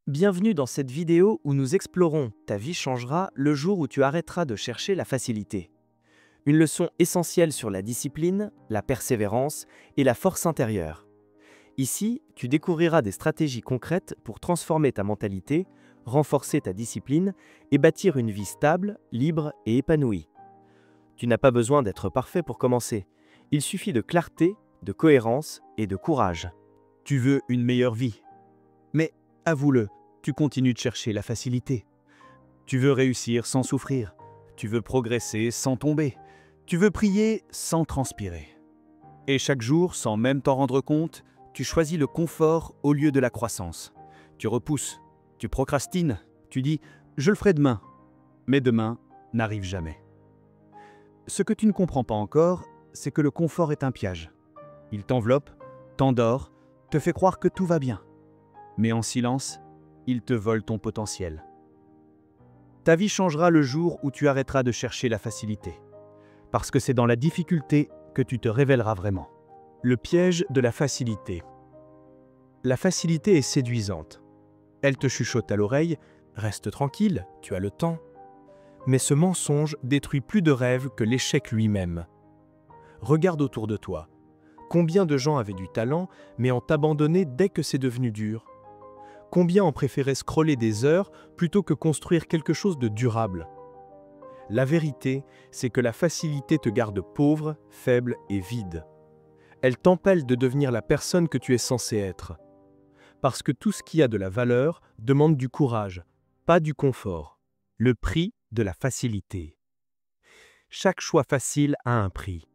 Bienvenue dans cette vidéo où nous explorons Ta vie changera le jour où tu arrêteras de chercher la facilité. Une leçon essentielle sur la discipline, la persévérance et la force intérieure. Ici, tu découvriras des stratégies concrètes pour transformer ta mentalité, renforcer ta discipline et bâtir une vie stable, libre et épanouie. Tu n'as pas besoin d'être parfait pour commencer. Il suffit de clarté, de cohérence et de courage. Tu veux une meilleure vie. Mais, avoue-le, tu continues de chercher la facilité. Tu veux réussir sans souffrir. Tu veux progresser sans tomber. Tu veux prier sans transpirer. Et chaque jour, sans même t'en rendre compte, tu choisis le confort au lieu de la croissance. Tu repousses, tu procrastines, tu dis « je le ferai demain ». Mais demain n'arrive jamais. Ce que tu ne comprends pas encore, c'est que le confort est un piège. Il t'enveloppe, t'endort, te fait croire que tout va bien. Mais en silence, il te vole ton potentiel. Ta vie changera le jour où tu arrêteras de chercher la facilité. Parce que c'est dans la difficulté que tu te révéleras vraiment. Le piège de la facilité. La facilité est séduisante. Elle te chuchote à l'oreille « Reste tranquille, tu as le temps ». Mais ce mensonge détruit plus de rêves que l'échec lui-même. Regarde autour de toi. Combien de gens avaient du talent, mais ont abandonné dès que c'est devenu dur? Combien ont préféré scroller des heures plutôt que construire quelque chose de durable? La vérité, c'est que la facilité te garde pauvre, faible et vide. Elle t'empêche de devenir la personne que tu es censé être. Parce que tout ce qui a de la valeur demande du courage, pas du confort. Le prix de la facilité. Chaque choix facile a un prix.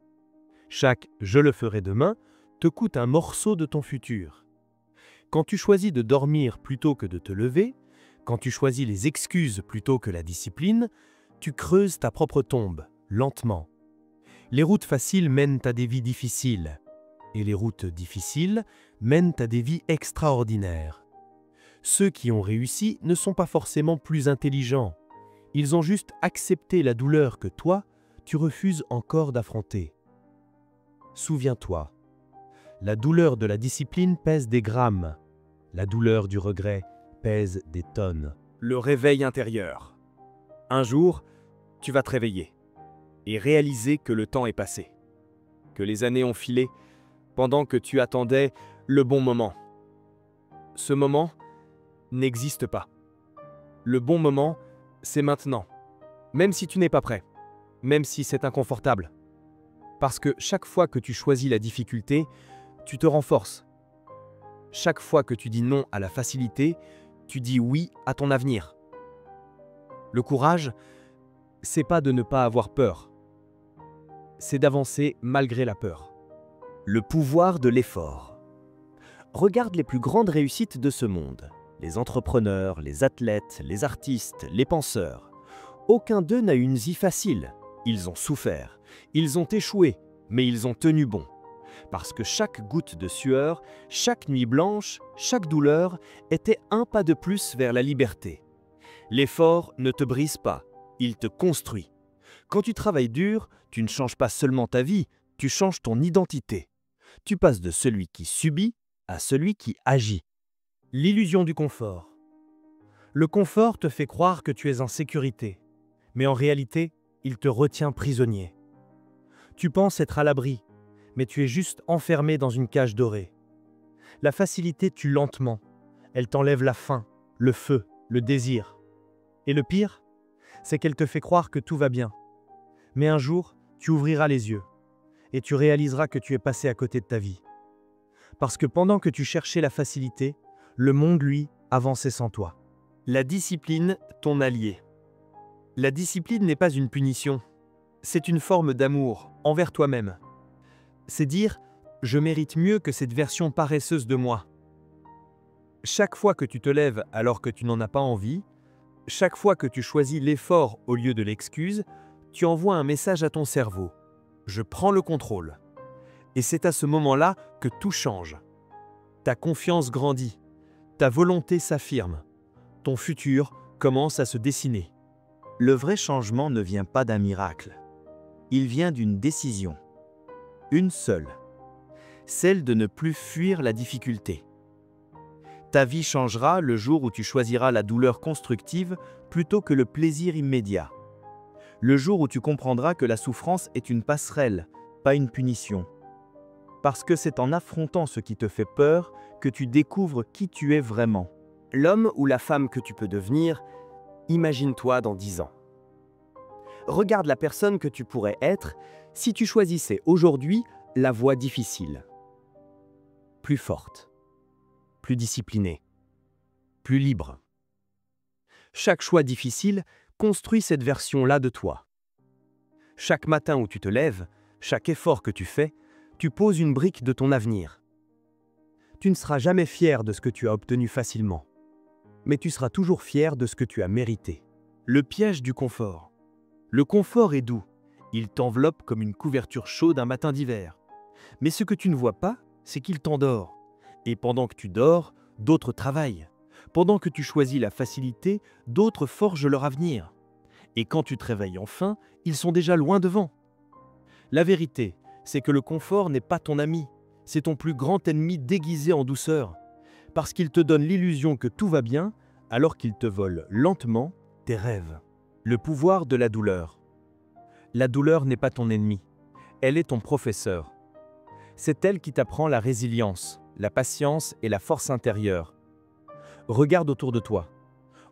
Chaque « je le ferai demain » te coûte un morceau de ton futur. Quand tu choisis de dormir plutôt que de te lever, quand tu choisis les excuses plutôt que la discipline, tu creuses ta propre tombe, lentement. Les routes faciles mènent à des vies difficiles, et les routes difficiles mènent à des vies extraordinaires. Ceux qui ont réussi ne sont pas forcément plus intelligents. Ils ont juste accepté la douleur que toi, tu refuses encore d'affronter. Souviens-toi, la douleur de la discipline pèse des grammes. La douleur du regret pèse des tonnes. Le réveil intérieur. Un jour, tu vas te réveiller et réaliser que le temps est passé, que les années ont filé pendant que tu attendais le bon moment. Ce moment n'existe pas. Le bon moment, c'est maintenant, même si tu n'es pas prêt, même si c'est inconfortable. Parce que chaque fois que tu choisis la difficulté, tu te renforces. Chaque fois que tu dis non à la facilité, tu dis oui à ton avenir. Le courage, c'est pas de ne pas avoir peur. C'est d'avancer malgré la peur. Le pouvoir de l'effort. Regarde les plus grandes réussites de ce monde. Les entrepreneurs, les athlètes, les artistes, les penseurs. Aucun d'eux n'a eu une vie facile. Ils ont souffert, ils ont échoué, mais ils ont tenu bon. Parce que chaque goutte de sueur, chaque nuit blanche, chaque douleur était un pas de plus vers la liberté. L'effort ne te brise pas, il te construit. Quand tu travailles dur, tu ne changes pas seulement ta vie, tu changes ton identité. Tu passes de celui qui subit à celui qui agit. L'illusion du confort. Le confort te fait croire que tu es en sécurité, mais en réalité, il te retient prisonnier. Tu penses être à l'abri, mais tu es juste enfermé dans une cage dorée. La facilité tue lentement. Elle t'enlève la faim, le feu, le désir. Et le pire, c'est qu'elle te fait croire que tout va bien. Mais un jour, tu ouvriras les yeux et tu réaliseras que tu es passé à côté de ta vie. Parce que pendant que tu cherchais la facilité, le monde, lui, avançait sans toi. La discipline, ton allié. La discipline n'est pas une punition. C'est une forme d'amour envers toi-même. C'est dire « je mérite mieux que cette version paresseuse de moi ». Chaque fois que tu te lèves alors que tu n'en as pas envie, chaque fois que tu choisis l'effort au lieu de l'excuse, tu envoies un message à ton cerveau « je prends le contrôle ». Et c'est à ce moment-là que tout change. Ta confiance grandit, ta volonté s'affirme, ton futur commence à se dessiner. Le vrai changement ne vient pas d'un miracle. Il vient d'une décision. Une seule. Celle de ne plus fuir la difficulté. Ta vie changera le jour où tu choisiras la douleur constructive plutôt que le plaisir immédiat. Le jour où tu comprendras que la souffrance est une passerelle, pas une punition. Parce que c'est en affrontant ce qui te fait peur que tu découvres qui tu es vraiment. L'homme ou la femme que tu peux devenir, imagine-toi dans 10 ans. Regarde la personne que tu pourrais être si tu choisissais aujourd'hui la voie difficile. Plus forte, plus disciplinée, plus libre. Chaque choix difficile construit cette version-là de toi. Chaque matin où tu te lèves, chaque effort que tu fais, tu poses une brique de ton avenir. Tu ne seras jamais fier de ce que tu as obtenu facilement, mais tu seras toujours fier de ce que tu as mérité. Le piège du confort. Le confort est doux, il t'enveloppe comme une couverture chaude un matin d'hiver. Mais ce que tu ne vois pas, c'est qu'il t'endort. Et pendant que tu dors, d'autres travaillent. Pendant que tu choisis la facilité, d'autres forgent leur avenir. Et quand tu te réveilles enfin, ils sont déjà loin devant. La vérité, c'est que le confort n'est pas ton ami, c'est ton plus grand ennemi déguisé en douceur, parce qu'il te donne l'illusion que tout va bien, alors qu'il te vole lentement tes rêves. Le pouvoir de la douleur. La douleur n'est pas ton ennemi, elle est ton professeur. C'est elle qui t'apprend la résilience, la patience et la force intérieure. Regarde autour de toi.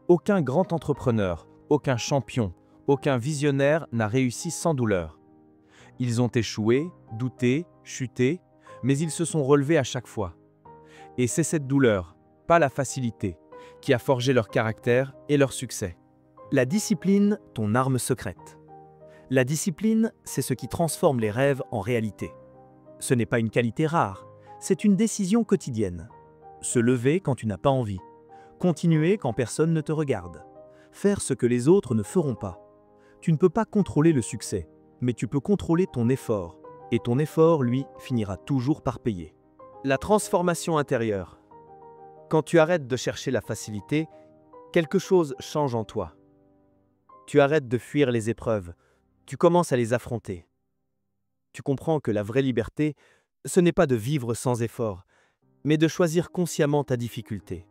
Aucun grand entrepreneur, aucun champion, aucun visionnaire n'a réussi sans douleur. Ils ont échoué, douté, chuté, mais ils se sont relevés à chaque fois. Et c'est cette douleur, pas la facilité, qui a forgé leur caractère et leur succès. La discipline, ton arme secrète. La discipline, c'est ce qui transforme les rêves en réalité. Ce n'est pas une qualité rare, c'est une décision quotidienne. Se lever quand tu n'as pas envie. Continuer quand personne ne te regarde. Faire ce que les autres ne feront pas. Tu ne peux pas contrôler le succès, mais tu peux contrôler ton effort. Et ton effort, lui, finira toujours par payer. La transformation intérieure. Quand tu arrêtes de chercher la facilité, quelque chose change en toi. Tu arrêtes de fuir les épreuves, tu commences à les affronter. Tu comprends que la vraie liberté, ce n'est pas de vivre sans effort, mais de choisir consciemment ta difficulté.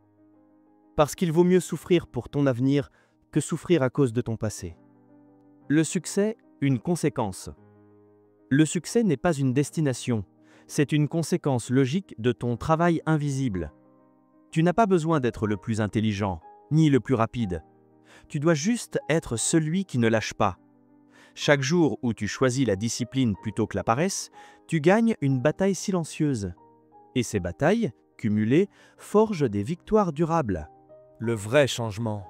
Parce qu'il vaut mieux souffrir pour ton avenir que souffrir à cause de ton passé. Le succès, une conséquence. Le succès n'est pas une destination, c'est une conséquence logique de ton travail invisible. Tu n'as pas besoin d'être le plus intelligent, ni le plus rapide. Tu dois juste être celui qui ne lâche pas. Chaque jour où tu choisis la discipline plutôt que la paresse, tu gagnes une bataille silencieuse. Et ces batailles, cumulées, forgent des victoires durables. Le vrai changement.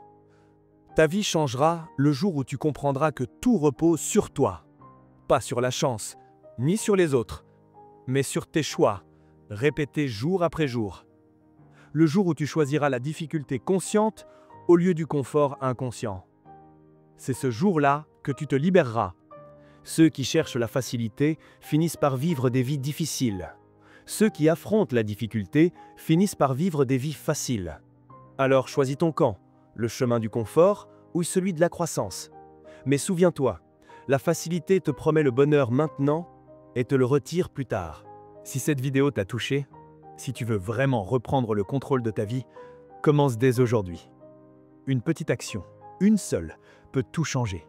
Ta vie changera le jour où tu comprendras que tout repose sur toi. Pas sur la chance, ni sur les autres, mais sur tes choix, répétés jour après jour. Le jour où tu choisiras la difficulté consciente au lieu du confort inconscient. C'est ce jour-là que tu te libéreras. Ceux qui cherchent la facilité finissent par vivre des vies difficiles. Ceux qui affrontent la difficulté finissent par vivre des vies faciles. Alors choisis ton camp, le chemin du confort ou celui de la croissance. Mais souviens-toi, la facilité te promet le bonheur maintenant et te le retire plus tard. Si cette vidéo t'a touché, si tu veux vraiment reprendre le contrôle de ta vie, commence dès aujourd'hui. Une petite action, une seule, peut tout changer.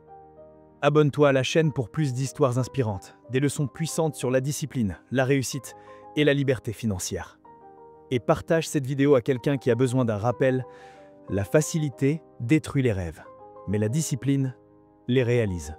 Abonne-toi à la chaîne pour plus d'histoires inspirantes, des leçons puissantes sur la discipline, la réussite et la liberté financière. Et partage cette vidéo à quelqu'un qui a besoin d'un rappel. La facilité détruit les rêves, mais la discipline les réalise.